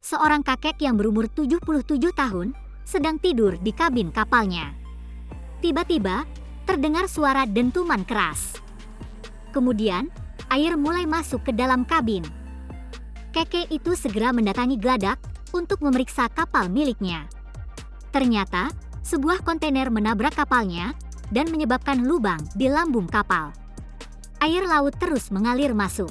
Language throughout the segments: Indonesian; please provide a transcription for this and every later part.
seorang kakek yang berumur 77 tahun sedang tidur di kabin kapalnya. Tiba-tiba, terdengar suara dentuman keras. Kemudian, air mulai masuk ke dalam kabin. Kakek itu segera mendatangi geladak untuk memeriksa kapal miliknya. Ternyata, sebuah kontainer menabrak kapalnya dan menyebabkan lubang di lambung kapal. Air laut terus mengalir masuk.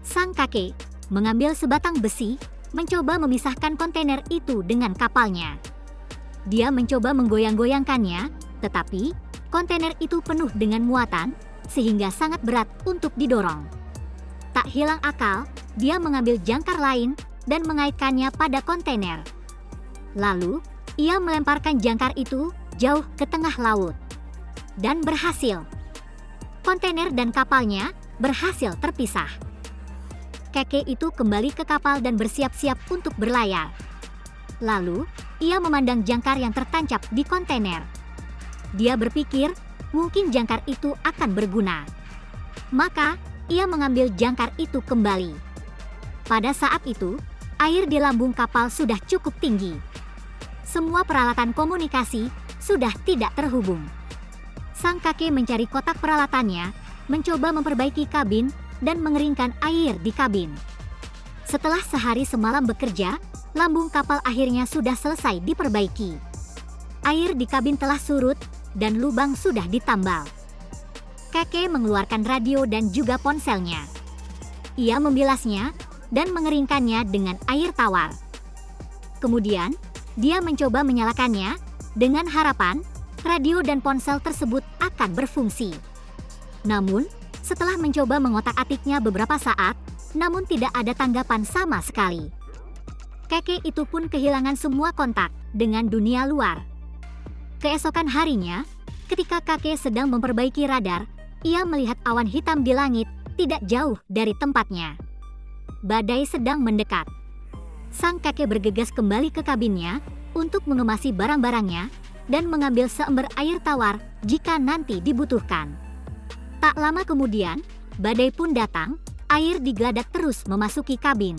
Sang kakek mengambil sebatang besi, mencoba memisahkan kontainer itu dengan kapalnya. Dia mencoba menggoyang-goyangkannya, tetapi kontainer itu penuh dengan muatan, sehingga sangat berat untuk didorong. Tak hilang akal, dia mengambil jangkar lain dan mengaitkannya pada kontainer. Lalu, ia melemparkan jangkar itu jauh ke tengah laut. Dan berhasil. Kontainer dan kapalnya berhasil terpisah. Kakek itu kembali ke kapal dan bersiap-siap untuk berlayar. Lalu, ia memandang jangkar yang tertancap di kontainer. Dia berpikir, mungkin jangkar itu akan berguna. Maka, ia mengambil jangkar itu kembali. Pada saat itu, air di lambung kapal sudah cukup tinggi. Semua peralatan komunikasi sudah tidak terhubung. Sang kakek mencari kotak peralatannya, mencoba memperbaiki kabin, dan mengeringkan air di kabin. Setelah sehari semalam bekerja, lambung kapal akhirnya sudah selesai diperbaiki. Air di kabin telah surut, dan lubang sudah ditambal. Kakek mengeluarkan radio dan juga ponselnya. Ia membilasnya, dan mengeringkannya dengan air tawar. Kemudian, dia mencoba menyalakannya, dengan harapan, radio dan ponsel tersebut akan berfungsi. Namun, setelah mencoba mengotak-atiknya beberapa saat, namun tidak ada tanggapan sama sekali. Kakek itu pun kehilangan semua kontak dengan dunia luar. Keesokan harinya, ketika kakek sedang memperbaiki radar, ia melihat awan hitam di langit tidak jauh dari tempatnya. Badai sedang mendekat. Sang kakek bergegas kembali ke kabinnya untuk mengemasi barang-barangnya dan mengambil seember air tawar jika nanti dibutuhkan. Tak lama kemudian, badai pun datang, air digeladak terus memasuki kabin.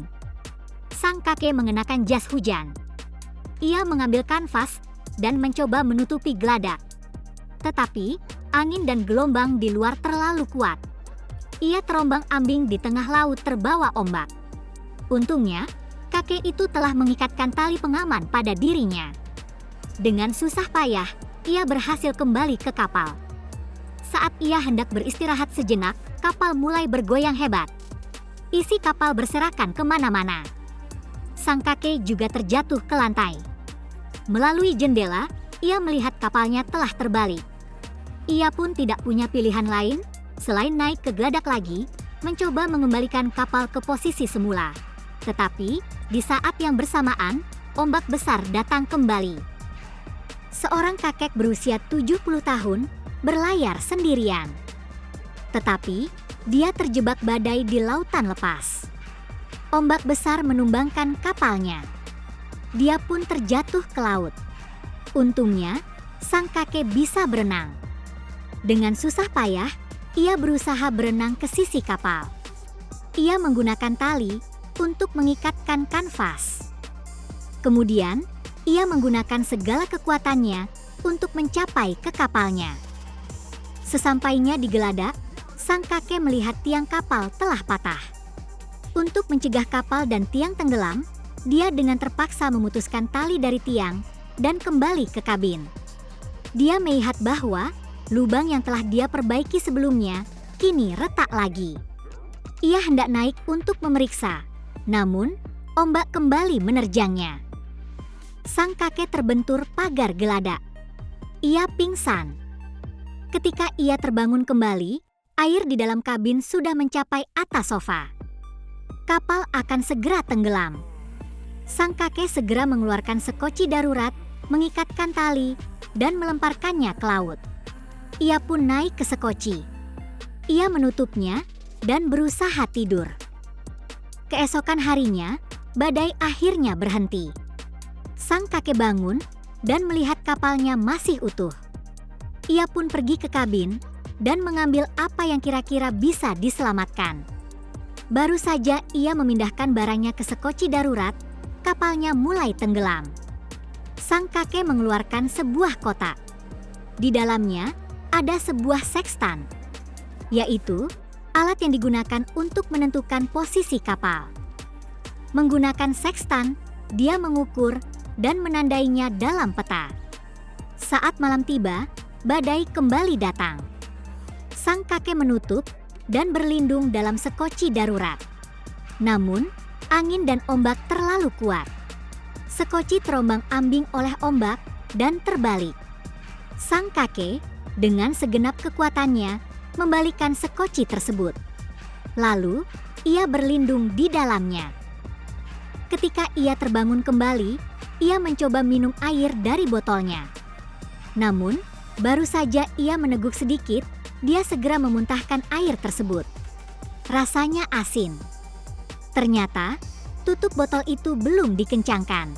Sang kakek mengenakan jas hujan. Ia mengambil kanvas dan mencoba menutupi geladak. Tetapi, angin dan gelombang di luar terlalu kuat. Ia terombang-ambing di tengah laut terbawa ombak. Untungnya, kakek itu telah mengikatkan tali pengaman pada dirinya. Dengan susah payah, ia berhasil kembali ke kapal. Saat ia hendak beristirahat sejenak, kapal mulai bergoyang hebat. Isi kapal berserakan kemana-mana. Sang kakek juga terjatuh ke lantai. Melalui jendela, ia melihat kapalnya telah terbalik. Ia pun tidak punya pilihan lain, selain naik ke geladak lagi, mencoba mengembalikan kapal ke posisi semula. Tetapi, di saat yang bersamaan, ombak besar datang kembali. Seorang kakek berusia 70 tahun, berlayar sendirian. Tetapi, dia terjebak badai di lautan lepas. Ombak besar menumbangkan kapalnya. Dia pun terjatuh ke laut. Untungnya, sang kakek bisa berenang. Dengan susah payah, ia berusaha berenang ke sisi kapal. Ia menggunakan tali untuk mengikatkan kanvas. Kemudian, ia menggunakan segala kekuatannya untuk mencapai ke kapalnya. Sesampainya di geladak, sang kakek melihat tiang kapal telah patah. Untuk mencegah kapal dan tiang tenggelam, dia dengan terpaksa memutuskan tali dari tiang dan kembali ke kabin. Dia melihat bahwa lubang yang telah dia perbaiki sebelumnya kini retak lagi. Ia hendak naik untuk memeriksa, namun ombak kembali menerjangnya. Sang kakek terbentur pagar geladak. Ia pingsan. Ketika ia terbangun kembali, air di dalam kabin sudah mencapai atas sofa. Kapal akan segera tenggelam. Sang kakek segera mengeluarkan sekoci darurat, mengikatkan tali, dan melemparkannya ke laut. Ia pun naik ke sekoci. Ia menutupnya dan berusaha tidur. Keesokan harinya, badai akhirnya berhenti. Sang kakek bangun dan melihat kapalnya masih utuh. Ia pun pergi ke kabin dan mengambil apa yang kira-kira bisa diselamatkan. Baru saja ia memindahkan barangnya ke sekoci darurat, kapalnya mulai tenggelam. Sang kakek mengeluarkan sebuah kotak. Di dalamnya ada sebuah sekstan, yaitu alat yang digunakan untuk menentukan posisi kapal. Menggunakan sekstan, dia mengukur dan menandainya dalam peta. Saat malam tiba, badai kembali datang. Sang kakek menutup dan berlindung dalam sekoci darurat. Namun, angin dan ombak terlalu kuat. Sekoci terombang-ambing oleh ombak dan terbalik. Sang kakek dengan segenap kekuatannya membalikkan sekoci tersebut. Lalu, ia berlindung di dalamnya. Ketika ia terbangun kembali, ia mencoba minum air dari botolnya. Namun, baru saja ia meneguk sedikit, dia segera memuntahkan air tersebut. Rasanya asin. Ternyata, tutup botol itu belum dikencangkan.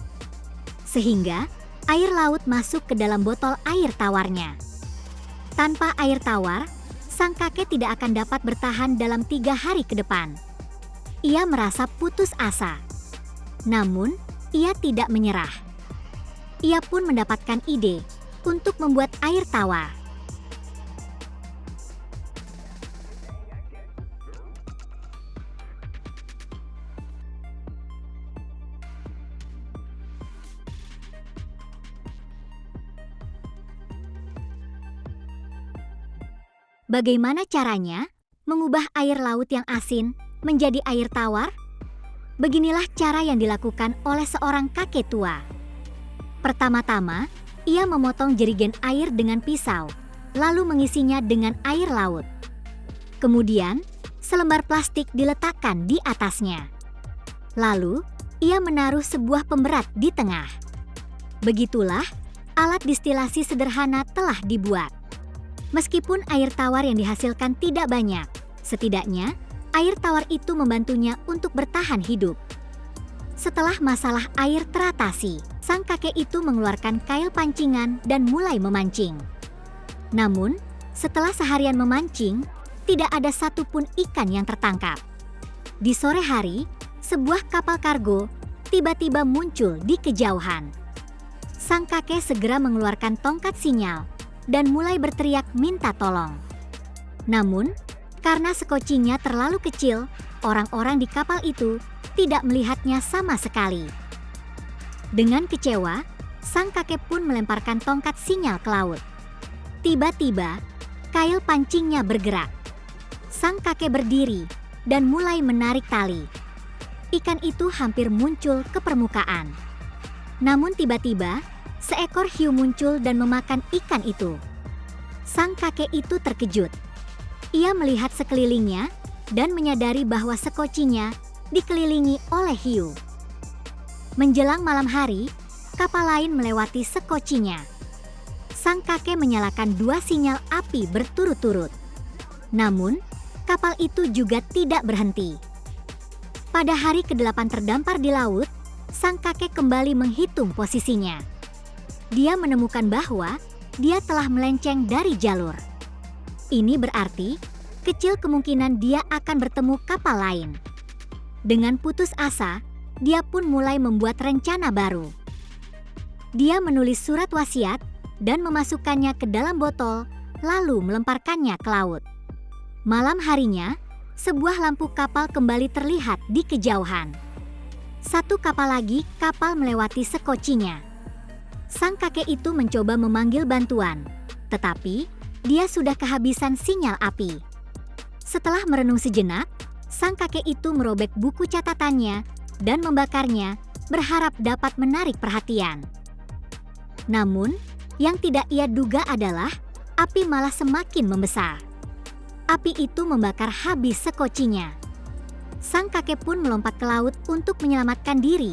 Sehingga, air laut masuk ke dalam botol air tawarnya. Tanpa air tawar, sang kakek tidak akan dapat bertahan dalam 3 hari ke depan. Ia merasa putus asa. Namun, ia tidak menyerah. Ia pun mendapatkan ide untuk membuat air tawar. Bagaimana caranya mengubah air laut yang asin menjadi air tawar? Beginilah cara yang dilakukan oleh seorang kakek tua. Pertama-tama, ia memotong jerigen air dengan pisau, lalu mengisinya dengan air laut. Kemudian, selembar plastik diletakkan di atasnya. Lalu, ia menaruh sebuah pemberat di tengah. Begitulah, alat distilasi sederhana telah dibuat. Meskipun air tawar yang dihasilkan tidak banyak, setidaknya air tawar itu membantunya untuk bertahan hidup. Setelah masalah air teratasi, sang kakek itu mengeluarkan kail pancingan dan mulai memancing. Namun, setelah seharian memancing, tidak ada satupun ikan yang tertangkap. Di sore hari, sebuah kapal kargo tiba-tiba muncul di kejauhan. Sang kakek segera mengeluarkan tongkat sinyal dan mulai berteriak minta tolong. Namun, karena sekocinya terlalu kecil, orang-orang di kapal itu tidak melihatnya sama sekali. Dengan kecewa, sang kakek pun melemparkan tongkat sinyal ke laut. Tiba-tiba, kail pancingnya bergerak. Sang kakek berdiri dan mulai menarik tali. Ikan itu hampir muncul ke permukaan. Namun tiba-tiba, seekor hiu muncul dan memakan ikan itu. Sang kakek itu terkejut. Ia melihat sekelilingnya dan menyadari bahwa sekocinya dikelilingi oleh hiu. Menjelang malam hari, kapal lain melewati sekocinya. Sang kakek menyalakan 2 sinyal api berturut-turut. Namun, kapal itu juga tidak berhenti. Pada hari ke-8 terdampar di laut, sang kakek kembali menghitung posisinya. Dia menemukan bahwa dia telah melenceng dari jalur. Ini berarti kecil kemungkinan dia akan bertemu kapal lain. Dengan putus asa, dia pun mulai membuat rencana baru. Dia menulis surat wasiat dan memasukkannya ke dalam botol, lalu melemparkannya ke laut. Malam harinya, sebuah lampu kapal kembali terlihat di kejauhan. 1 kapal lagi kapal melewati sekocinya. Sang kakek itu mencoba memanggil bantuan, tetapi dia sudah kehabisan sinyal api. Setelah merenung sejenak, sang kakek itu merobek buku catatannya dan membakarnya, berharap dapat menarik perhatian. Namun, yang tidak ia duga adalah api malah semakin membesar. Api itu membakar habis sekocinya. Sang kakek pun melompat ke laut untuk menyelamatkan diri,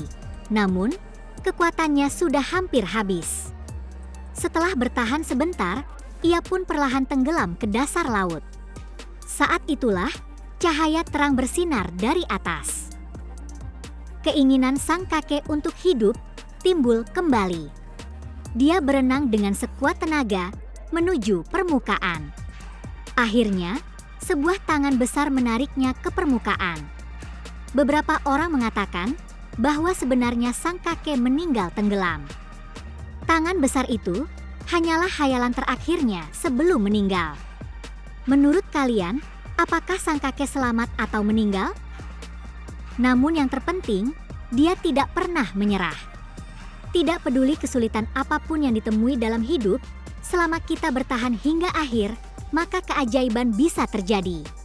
namun kekuatannya sudah hampir habis. Setelah bertahan sebentar, ia pun perlahan tenggelam ke dasar laut. Saat itulah cahaya terang bersinar dari atas. Keinginan sang kakek untuk hidup timbul kembali. Dia berenang dengan sekuat tenaga menuju permukaan. Akhirnya, sebuah tangan besar menariknya ke permukaan. Beberapa orang mengatakan bahwa sebenarnya sang kakek meninggal tenggelam. Tangan besar itu hanyalah hayalan terakhirnya sebelum meninggal. Menurut kalian, apakah sang kakek selamat atau meninggal? Namun yang terpenting, dia tidak pernah menyerah. Tidak peduli kesulitan apapun yang ditemui dalam hidup, selama kita bertahan hingga akhir, maka keajaiban bisa terjadi.